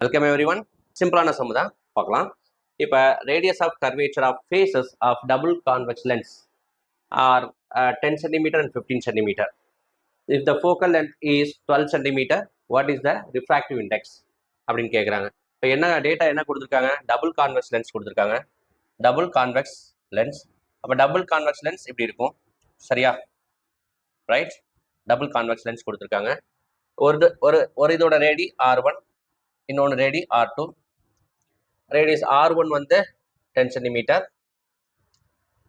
Welcome everyone. சிம்பிளான some தான் பார்க்கலாம். இப்போ radius of curvature of faces of double convex lens are 10 centimeter and 15 centimeter. If the focal length is 12 centimeter, what is the refractive index அப்படின்னு கேட்குறாங்க. இப்போ என்ன data என்ன கொடுத்துருக்காங்க? டபுள் கான்வெக்ஸ் லென்ஸ் கொடுத்துருக்காங்க. Double convex lens. அப்போ double convex lens இப்படி இருக்கும், சரியா? ரைட், டபுள் கான்வெக்ஸ் லென்ஸ் கொடுத்துருக்காங்க. ஒரு இதோட ரேடி R1, இன்னொன்று ரேடி R2. ரேடியஸ் R1 வந்து 10 சென்டிமீட்டர்,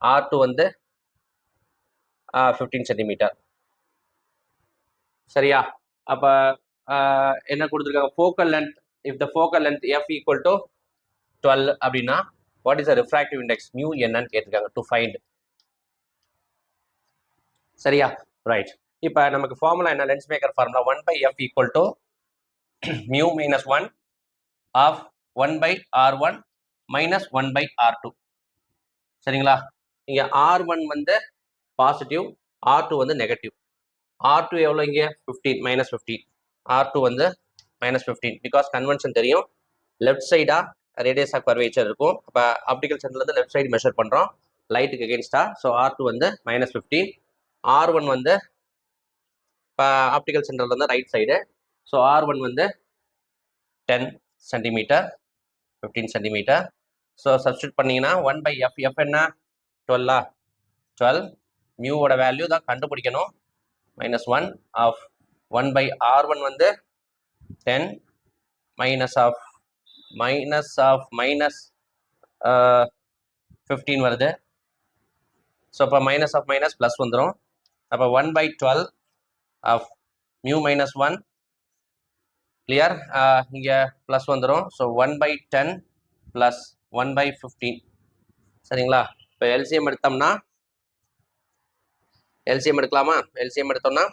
R2 வந்து 15 சென்டிமீட்டர், சரியா? அப்போ என்ன கொடுத்துருக்காங்க? Focal length, if the focal length F equal to 12 அப்படின்னா what is the refractive index mu என்னன்னு கேட்டிருக்காங்க டு ஃபைண்ட், சரியா? ரைட். இப்போ நமக்கு ஃபார்முலா என்ன? Lens maker formula 1/F equal to mu minus 1 of 1/R1 minus 1/R2, சரிங்களா? இங்கே R1 வந்து பாசிட்டிவ், R2 வந்து நெகட்டிவ். R2 எவ்வளோ? இங்கே 15, மைனஸ் 15. R2 வந்து மைனஸ் 15 பிகாஸ் கன்வென்ஷன் தெரியும், லெஃப்ட் சைடாக ரேடியஸ் ஆஃப் கர்வேச்சர் இருக்கும். அப்போ ஆப்டிக்கல் சென்டர்லேருந்து லெஃப்ட் சைடு மெஷர் பண்ணுறோம் லைட்டுக்கு அகேன்ஸ்டா. ஸோ R2 வந்து மைனஸ் 15, R1 வந்து இப்போ ஆப்டிக்கல் சென்டர்லேருந்து ரைட் சைடு. ஸோ R1 வந்து 10 சென்டிமீட்டர், 15 சென்டிமீட்டர். ஸோ சப்ஸ்டியூட் பண்ணிங்கன்னா 1/F, F என்ன? 12. 12 மியூவோட வேல்யூ தான் கண்டுபிடிக்கணும். மைனஸ் 1 ஆஃப் 1/R1 வந்து 10 மைனஸ் ஆஃப் மைனஸ் 15 வருது. ஸோ அப்போ மைனஸ் ஆஃப் மைனஸ் ப்ளஸ் வந்துடும். அப்போ 1/12 ஆஃப் மியூ மைனஸ் 1, கிளியர்? இங்கே ப்ளஸ் வந்துடும். ஸோ 1/10 ப்ளஸ் 1/15, சரிங்களா? இப்போ எல்சிஎம் எடுத்தோம்னா, எல்சிஎம் எடுக்கலாமா? எல்சிஎம் எடுத்தோம்னா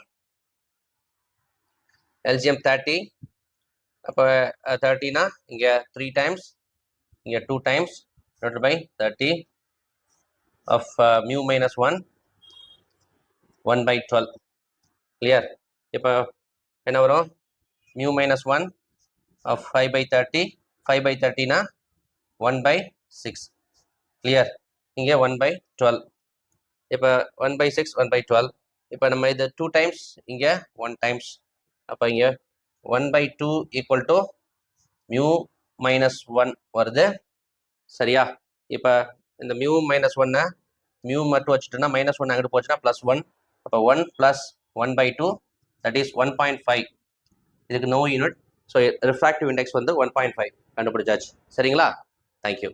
எல்சிஎம் 30. அப்போ 30னா இங்கே 3 டைம்ஸ், இங்கே 2 times, divided by 30 of mu minus 1, 1/12, clear? இப்போ என்ன வரும்? மியூ மைனஸ் 1 ஆஃப் 5/30, 5/30னா 1/6, கிளியர்? இங்கே 1/12. இப்போ 1/6, 1/12. இப்போ நம்ம இது 2 டைம்ஸ், இங்கே 1 டைம்ஸ். அப்போ இங்கே 1/2 ஈக்குவல் டு மியூ மைனஸ் 1 வருது, சரியா? இப்போ இந்த மியூ மைனஸ் 1 மியூ மட்டும் வச்சுட்டோன்னா மைனஸ் 1 அங்கிட்டு போச்சுன்னா ப்ளஸ் 1. அப்போ 1 ப்ளஸ் 1/2 தட் இஸ் 1.5. இதுக்கு no unit. So refractive index வந்து 1.5 கண்டுபிடிச்சாச்சு, சரிங்களா? தேங்க்யூ.